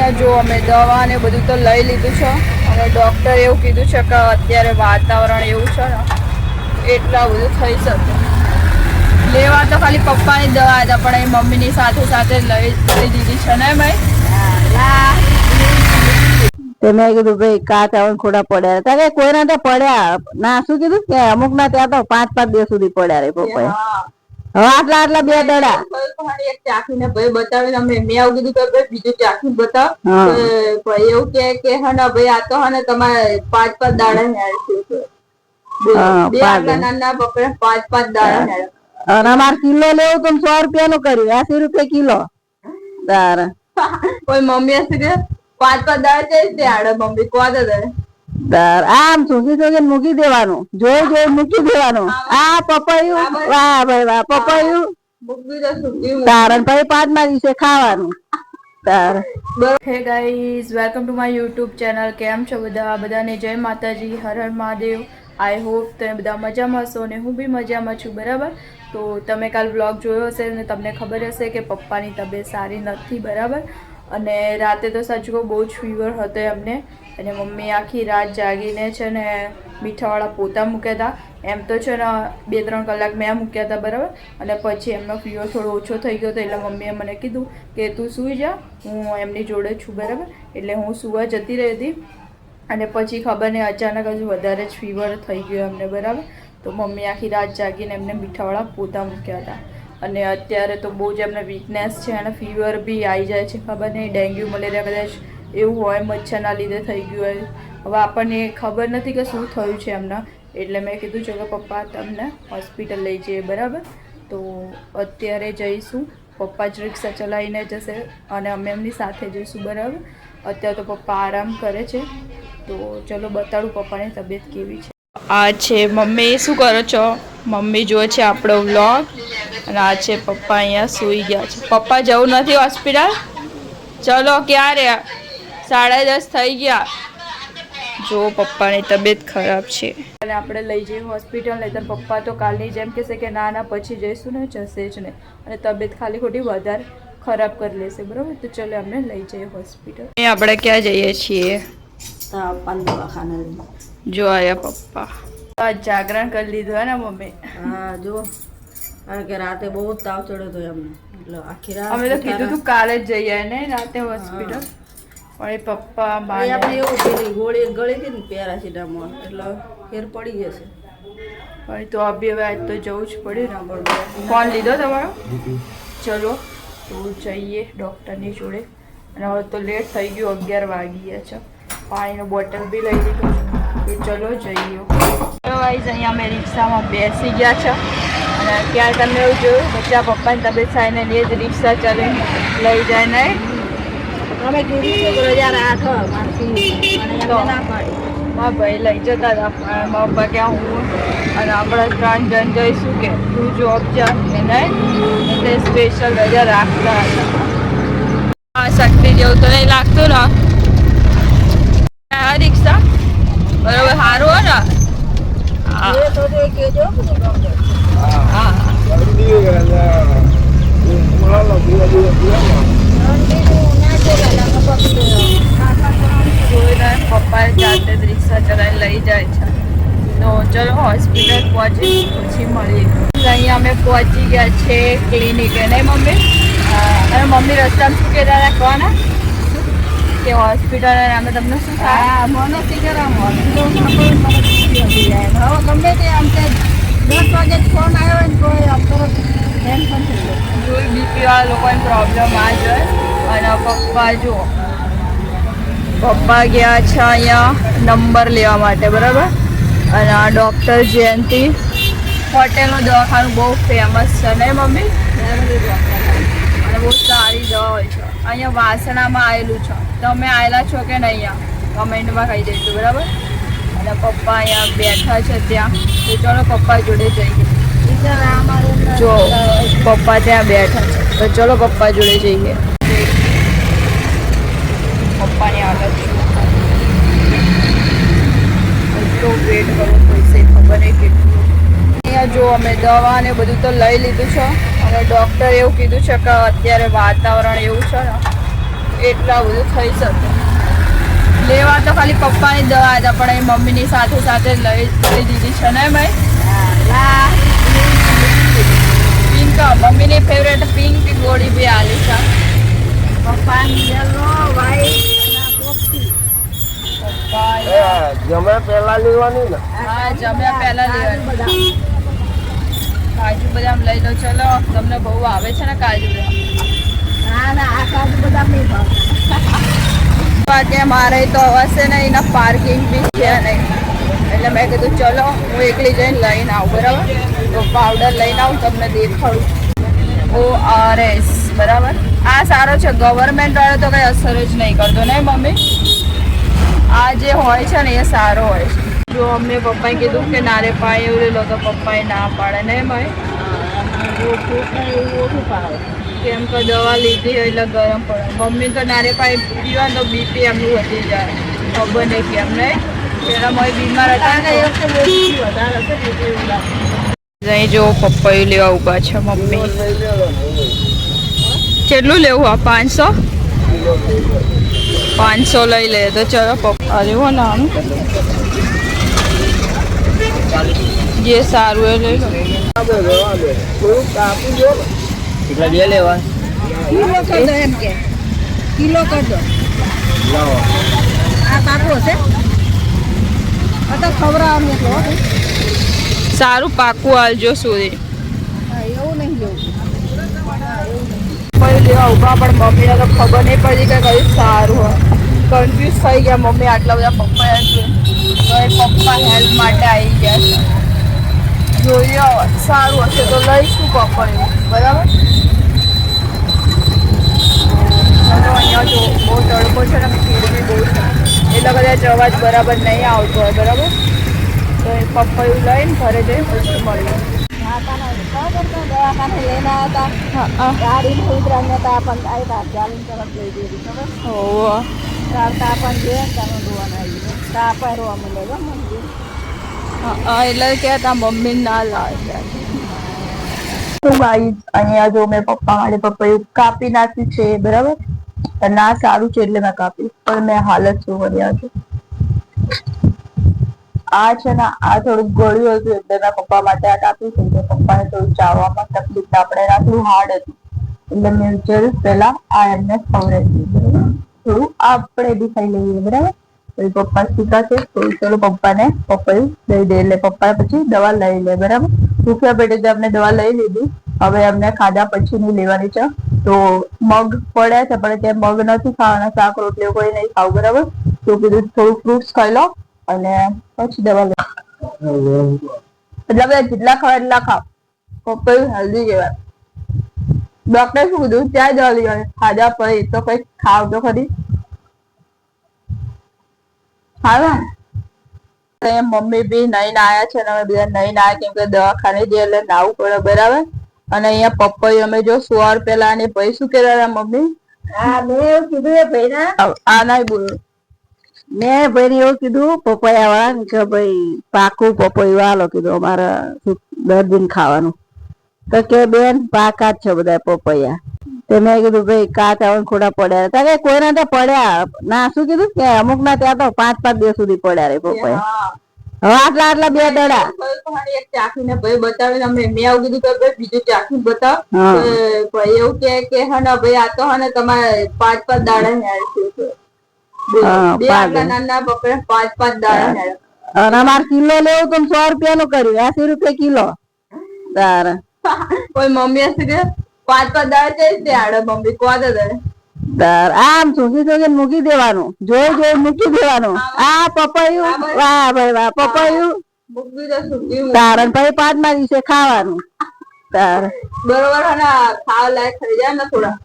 અહીંયા જો અમે દવા ને બધું તો લઈ લીધું છે અને ડૉક્ટરે એવું કીધું છે કે અત્યારે વાતાવરણ એવું છે ને એટલા બધું થઈ શકે. લેવા તો ખાલી પપ્પાની દવા હતા પણ એ મમ્મીની સાથે સાથે લઈ દીધી છે ને ભાઈ. મેં કીધું ભાઈ કાચ આવે ખોડા પડ્યા હતા કે કોઈના તો પડ્યા ના શું કીધું કે અમુક ના ત્યાં તો 5-5 દિવસ સુધી પડ્યા રે પપ્પા. હવે આટલા 2 દડા એક ચાખીને ભાઈ બતાવીને અમે મેં આવું કીધું કે ભાઈ બીજું ચાખીને બતાવ. ભાઈ એવું કે હા ને ભાઈ આ તો હા ને તમારે 5-5 દાડા હેડ છે. બે આટલા નાના પકડે 5-5 દાડા હેડ. અને અમારે કિલો લેવું તો 100 રૂપિયા નું કર્યું 80 રૂપિયા કિલો. તારે કોઈ મમ્મી હશે કે 5-5 દાડા છે આડે મમ્મી કોદ દે. આમ સુખી મૂકી દેવાનું જોઈ મૂકી દેવાનું. આ પપૈયું વાહ ભાઈ વાહ પપૈયું તારણ પછી 5મા દિવસે ખાવાનું. Hey guys welcome to my YouTube channel. કેમ છો બધાને જય માતાજી, હર હર મહાદેવ. આઈ હોપ તમે બધા મજામાં હશો અને હું બી મજામાં છું. બરાબર, તો તમે કાલ વ્લોગ જોયો હશે અને તમને ખબર હશે કે પપ્પાની તબિયત સારી નથી. બરાબર, અને રાતે તો સાચું કહું બહુ જ ફીવર હતો એમને અને મમ્મી આખી રાત જાગીને છે ને મીઠાવાળા પોતા મૂક્યા હતા. એમ તો છે ને 2-3 કલાક મેં મૂક્યા હતા. બરાબર, અને પછી એમનો ફીવર થોડો ઓછો થઈ ગયો હતો એટલે મમ્મીએ મને કીધું કે તું સૂઈ જા, હું એમની જોડે છું. બરાબર, એટલે હું સૂવા જતી રહી હતી અને પછી ખબર નહીં અચાનક હજુ વધારે જ ફીવર થઈ ગયો એમને. બરાબર, તો મમ્મી આખી રાત જાગીને એમને મીઠાવાળા પોતા મૂક્યા હતા અને અત્યારે તો બહુ જ એમને વીકનેસ છે અને ફીવર બી આવી જાય છે. ખબર નહીં ડેન્ગ્યુ મલેરિયા કદાચ એવું હોય, મચ્છરના લીધે થઈ ગયું હોય. હવે આપણને ખબર નથી કે શું થયું છે એમના, એટલે મેં કીધું ચલો પપ્પા તમને હોસ્પિટલ લઈ જઈએ. બરાબર, તો અત્યારે જઈશું. પપ્પા જ રિક્ષા ચલાવીને જશે અને અમે એમની સાથે જઈશું. બરાબર, અત્યારે તો પપ્પા આરામ કરે છે, તો ચલો બતાડું પપ્પાની તબિયત કેવી છે. આ છે મમ્મી. શું કરો છો? મમ્મી જોવે છે આપણો વ્લોગ અને આ છે પપ્પા અહીંયા સૂઈ ગયા છે. પપ્પા જવું નથી હોસ્પિટલ? ચલો ક્યારે? 10:30 થઈ ગયા. જો પપ્પાની તબિયત ખરાબ છે અને આપણે લઈ જઈએ હોસ્પિટલ. નહીં તો પપ્પા તો કાલની જેમ કહેશે કે ના ના પછી જઈશું ને, જશે જ નહીં અને તબિયત ખાલી ખોટી વધારે ખરાબ કરી લેશે. બરાબર, તો ચલો અમને લઈ જઈએ હોસ્પિટલ. આપણે ક્યાં જઈએ છીએ? જો આયા પપ્પા. જાગરણ કરી લીધું હે ને મમ્મી? હા જો, કારણ કે રાતે બહુ તાવ ચડ્યો હતો એમને એટલે આખી રાત અમે તો કીધું તું કાલે જ જઈએ ને રાતે હોસ્પિટલ, પણ એ પપ્પા આપણે એવું પેલી ગોળી ગળી હતી ને પેરાસિટામોલ એટલે ફેર પડી જશે. પણ તો અભી હવે આજ તો જવું જ પડ્યું ને. ફોન લીધો તમારો? ચલો તો જઈએ ડૉક્ટરની જોડે. અને હવે તો લેટ થઈ ગયું, 11 વાગી ગયા છે. પાણીનું બોટલ બી લઈ લીધું છે, તો ચલો જઈએ. ચલો વાઈઝ અહીંયા અમે રિક્ષામાં બેસી ગયા છે અને ક્યારે તમે એવું જોયું બધા પપ્પાની તબિયત સારીને એ જ રિક્ષા ચાલે લઈ જાય નહીં. અમે કીધું તો યાર આ મારા ભાઈ લઈ જતા હતા પણ મારા પપ્પા ક્યાં હું અને આપણે 3 જણ જઈશું કે તું જોબ જા કે નહીં, એટલે સ્પેશિયલ રજા રાખતા હતા. હા શક્તિ જેવું તો નહીં લાગતું ને આ રિક્ષા? બરોબર, સારું હોય ને? હા પપ્પા જાતે જ રિક્ષા ચલાવીને લઈ જાય છે. તો ચલો હોસ્પિટલ પહોંચી પછી મળીએ. અહીંયા અમે પહોંચી ગયા છે ક્લિનિકે, નહીં મમ્મી? અને મમ્મી રસ્તામાં શું કહેતા હતા કોને કે હોસ્પિટલ અમે તમને શું થાય મને સીધા ગમે તે આમ 10 વાગે ફોન આવ્યો ને કોઈ બીપી વાળા લોકોને પ્રોબ્લેમ આ જોઈએ. અને પપ્પા જુઓ, પપ્પા ગયા છે અહીંયા નંબર લેવા માટે. બરાબર, અને આ ડૉક્ટર જયંતિ હોટેલનું દવાખાનું બહુ ફેમસ છે નહીં મમ્મી? અને બહુ સારી દવા હોય છે. અહીંયા વાસણામાં આવેલું છે. તમે આવેલા છો કે નહીં? અહીંયા કમેન્ટમાં કહી દેજો. બરાબર, અને પપ્પા અહીંયા બેઠા છે ત્યાં, તો ચલો પપ્પા જોડે જઈએ. જો પપ્પા ત્યાં બેઠા છે, તો ચલો પપ્પા જોડે જઈએ. પપ્પાની હાલત એટલો વેટ કરવો પડશે, ખબર નહીં કેટલું. અહીંયા જો અમે દવા ને બધું તો લઈ લીધું છે અને ડૉક્ટરે એવું કીધું છે કે અત્યારે વાતાવરણ એવું છે ને એટલા બધું થઈ શકે. લેવા તો ખાલી પપ્પાની દવા હતા પણ એ મમ્મીની સાથે સાથે લઈ દીધી છે ને ભાઈ. પિંક મમ્મીની ફેવરેટ પિંક ગોળી બી આલી છે. પપ્પાની યલો વ્હાઈટ જમ્યા પહેલા લેવાની ને. હા જમ્યા પહેલા લેવાની. કાજુ બદામ લઈ લો. ચલો તમને બહુ આવે છે ને કાજુ બદામ. ના આ કાજુ બદામ નહીં ભાવતા. કે મારે તો હશે ને એના પાર્કિંગ બી છે નહીં એટલે મેં કીધું ચલો હું એકલી જઈને લઈને આવું બરાબર. તો પાવડર લઈને આવું તમને દેખાડું. ORS બરાબર. આ સારો છે. ગવર્મેન્ટ વાળો તો કઈ અસર જ નહીં કરતો ને મમ્મી. આ જે હોય છે ને એ સારો હોય છે. જો અમને પપ્પાએ કીધું કે નારે પાય એવું લો તો પપ્પાએ ના પાડે ને ભાઈ. કેમ કે દવા લીધી હોય એટલે ગરમ પડે. મમ્મી તો નારે પાય પીવા તો બીપી એમનું વધી જાય. ખબર નહીં કેમ નહીં. પેલા મમ્મી બીમાર હતા ને અહીં જો પપ્પાયું લેવા ઉભા છે મમ્મી. કેટલું લેવું આ 500 લઈ લે તો ચલો પપ્પા લેવો ને આમ જે સારું એ લઈ લો. કેટલા બે લેવા? કિલો કર દો એમ કે કિલો કર દો. આ પાકું હશે તો ખવડાવવાનું એટલો. સારું પાકું હાલજો સુધી. એવું નહીં જોવું. કોઈ લેવા ઉભા પણ મમ્મીને તો ખબર નહીં પડી કે કયું સારું હોય. કન્ફ્યુઝ થઈ ગયા મમ્મી. આટલા બધા પપ્પા તો એ પપ્પા હેલ્પ માટે આવી ગયા છે. જોઈએ સારું હશે તો લઈશું પપ્પા બરાબર. અહીંયા જો બહુ તડકો છે ને ભીડ બી બહુ છે એટલે કદાચ અવાજ બરાબર નહીં આવતો હોય બરાબર. તો એ પપ્પાયું લઈને ઘરે જઈ પછી મળીએ. દવાખાને લઈને આવ્યા હતા. ગાડી ઉતરાને હતા પણ આવ્યા ચાલીને તરફ લઈ દીધી ખબર. ચાલતા પણ જે તમે ધોવાના આવી તાપા રોવા મળે મંદિર. એટલે કે મમ્મી ના લાવે. અહીંયા જો મેં પપ્પા માટે પપ્પાયું કાપી નાખ્યું છે બરાબર. ના સારું છે એટલે મેં કાપ્યું પણ મેં હાલત શું કર્યા છે. આ છે ને આ થોડુંક ગળ્યું હતું એટલે મેં પપ્પા માટે આ કાપ્યું છે. પપ્પાને થોડું ચાવવામાં તકલીફ આપણે રાખવું હાર્ડ હતું એટલે મેં વિચાર્યું પેલા આ એમને ખવડાવી બરાબર. થોડું આપણે બી ખાઈ લઈએ બરાબર. પપ્પા શીખા છે તો ચલો પપ્પાને પપ્પાયું દઈ દે એટલે પપ્પા પછી દવા લઈ લે બરાબર. ભૂખ્યા પેટે અમને દવા લઈ લીધી. હવે અમને ખાધા પછી ની લેવાની છે. તો મગ પડ્યા છે પણ તે મગ નથી ખાવાના. શાક રોટલી કોઈ નહીં ખાવું બરાબર. તો કીધું થોડું ફ્રૂટ્સ ખાઈ લો અને પછી દવા લે. એટલા બધા જેટલા ખાવ એટલા ખાવ. પપ્પાયું હેલ્ધી કહેવાય. ડોક્ટરે શું કીધું ત્યાં દવા લેવાની. ખાધા પછી તો કઈ ખાવ તો ખરી. મમ્મી બી નહીં આયા છે ને અમે બધા નહીં આયા કેમ કે દવાખાને જે એટલે નાવું પડે બરાબર. અને અહીંયા પપ્પાએ અમે જો 100 રૂપિયા ને ભાઈ શું કહેતા મમ્મી. હા મેં એવું કીધું એ ભાઈ ના આ નહીં બોલું. મેં ભાઈ ને એવું કીધું પપૈયા વાળા કે ભાઈ પાકું પપૈયું વાલો કીધું અમારે દર્દીન ખાવાનું. તો કે બેન પાકા જ છે બધા પપૈયા. તો મેં કીધું ભાઈ કાચા ખોટા પડ્યા હતા કે કોઈના ત્યાં પડ્યા ના. શું કીધું કે અમુક ના ત્યાં તો 5-5 દિવસ સુધી પડ્યા રે પપૈયા. હવે આટલા 2 દડા એક ચાખીને ભાઈ બતાવીને અમે મેં આવું કીધું કે ભાઈ બીજું ચાખી બતાવ. એવું કે હા ને ભાઈ આ તો હા ને તમારે 5-5 દાડા નાના પપૈયા 5-5 દાડા. અને અમારે કિલો લેવું તો 100 રૂપિયા નું કર્યું. 80 રૂપિયા કિલો. તારે કોઈ મમ્મી હશે કે 5-5 દાડા જઈ આડે મમ્મી કોદે દે. આમ સૂકી મૂકી દેવાનું. જોઈ મૂકી દેવાનું. આ પપૈયું વાહ ભાઈ વાહ પપૈયું તારણ પછી 5મા દિવસે ખાવાનું. તારે બરોબર ખાવા લાયક થઈ જાય ને થોડા.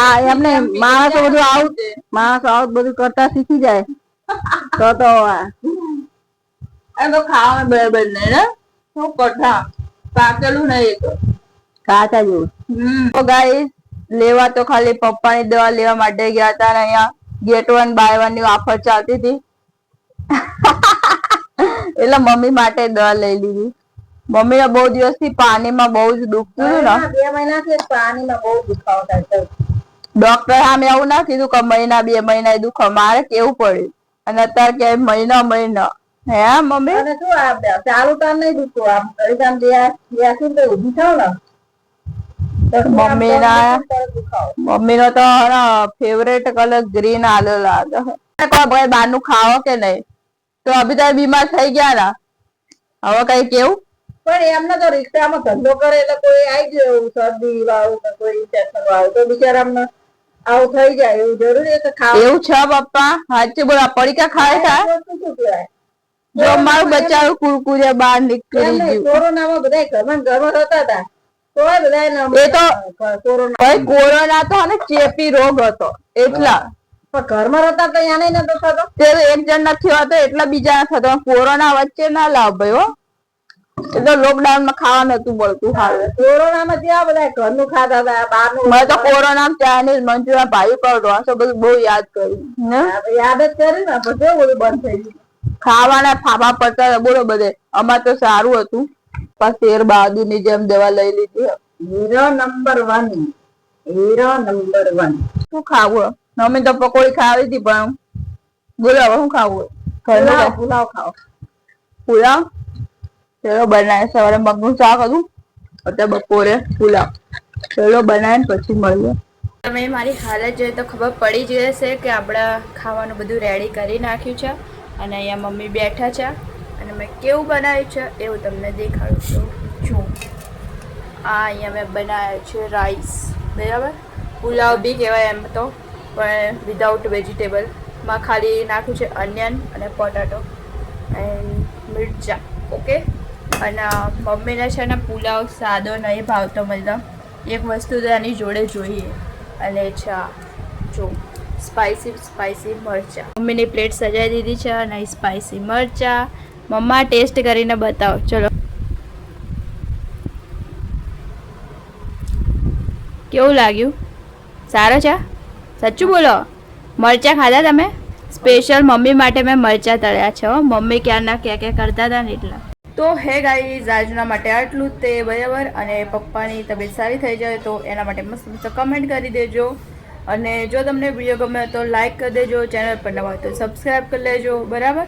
આ એમને માણસો બધું આવું બધું કરતા શીખી જાય તો એમ તો ખાવાનું બરાબર નહીં ને. શું કઠા પાકેલું નહીં તો કાચા જેવું. તો ગાઈસ લેવા તો ખાલી પપ્પાની દવા લેવા માટે ગયા હતા ને અહીંયા get 1 buy 1 ની ઓફર ચાલતી હતી એટલે મમ્મી માટે દવા લઈ લીધી. મમ્મીને બહુ દિવસથી પાણીમાં બહુ જ દુખતું હતું ને. 2 મહિનાથી પાણીમાં બહુ દુખાવો થાય ડોક્ટર સામે એવું ના કીધું કે મહિના 2 મહિના એ દુખો, મારે કેવું પડ્યું. અને અત્યારે કે મહિના હે મમ્મી અને શું આ ચાલુ તાર નહીં દુખતું, આમ ઘડીક આમ બેસીને તો ઊભી થાવ ને તો શું આમ મમ્મી નો તો ફેવરેટ કલર ગ્રીન આલો લાગે. કોઈ બહારનું ખાવો કે નહીં, તો અભી તો બીમાર થઈ ગયા ના, હવે કઈ કેવું. પણ એમને તો રિક્ષામાં ધંધો કરે એટલે કોઈ આવી ગયું એવું શરદી વાળું કે કોઈ ઇન્ફેક્શન વાળું તો બિચારા અમને આવું થઈ જાય એવું જરૂરી છે ખાવા? એવું છે પપ્પા, સાચું બોલો. પડીકા ખાય થાય શું કહેવાય? જો મારું બચારું કુરકુરે બહાર નીકળી ગયું. કોરોનામાં બધા ઘરમાં રહેતા હતા તોય બધા એ તો કોરોના તો અને ચેપી રોગ હતો એટલા, પણ ઘરમાં રહેતા તો એને નતો થતો. તે એક જણ નથી હોતો એટલા બીજા થતો. કોરોના વચ્ચે ના લાવ ભાઈ હો, એ તો લોકડાઉન માં ખાવા નતું મળતું. હાલ કોરોનામાં ત્યાં બધા ઘરનું ખાતા હતા, બહારનું. મેં તો કોરોના ચાઇનીઝ મંચુરિયન ભાઈ કરો ઢોસો બધું બહુ યાદ કર્યું. યાદ જ કરી ને પણ કેવું બધું બંધ થઈ ગયું. ખાવાના ફાફા પડતા બોલો બધે. અમાર તો સારું હતું, શેર બહાદુર ની જેમ દવા લઈ લીધી. Hero number 1, hero number 1. શું ખાવું? મમ્મી તો પકોડી ખાવી હતી પણ બોલો હવે શું ખાવું? પુલાવ ખાઓ. પુલાવ ચલો બનાવે. સવારે મગનું શાક હતું, અત્યારે બપોરે પુલાવ. ચલો બનાવે પછી મળીએ. તમે મારી હાલત જોઈએ તો ખબર પડી જ હશે કે આપણા ખાવાનું બધું રેડી કરી નાખ્યું છે. અને અહીંયા મમ્મી બેઠા છે અને મેં કેવું બનાવ્યું છે એવું તમને દેખાડું છું. જો આ અહીંયા મેં બનાવ્યો છે રાઈસ, બરાબર. પુલાવ બી કહેવાય એમ તો, પણ વિધાઉટ વેજીટેબલમાં ખાલી નાખ્યું છે અનિયન અને પોટાટો એન્ડ મિરચા. ઓકે. અને મમ્મીને છે ને પુલાવ સાદો નહીં ભાવતો, મતલબ એક વસ્તુ તો એની જોડે જોઈએ, અને ચા. જો સ્પાઈસી મરચા. મમ્મીની પ્લેટ સજાવી દીધી છે અને સ્પાઈસી મરચા. મમ્મા ટેસ્ટ કરીને બતાવો. ચલો કેવું લાગ્યું? સારો છે? સાચું બોલો, મરચા ખાધા તમે? સ્પેશિયલ મમ્મી માટે મેં મરચા તળ્યા છે. મમ્મી ક્યારના ક્યાં કરતા હતા ને એટલા. તો હે ગાઈઝ, આજના માટે આટલું જ તે, બરાબર. અને પપ્પાની તબિયત સારી થઈ જાય તો એના માટે મસ્ત કમેન્ટ કરી દેજો. અને જો તમને વિડીયો ગમે તો લાઈક કરી દેજો, ચેનલ પર નવા હોય તો સબસ્ક્રાઈબ કરી લેજો, બરાબર.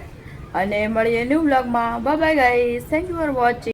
અને મળીએ ન્યૂ વ્લોગમાં. Bye bye guys, thank you for watching.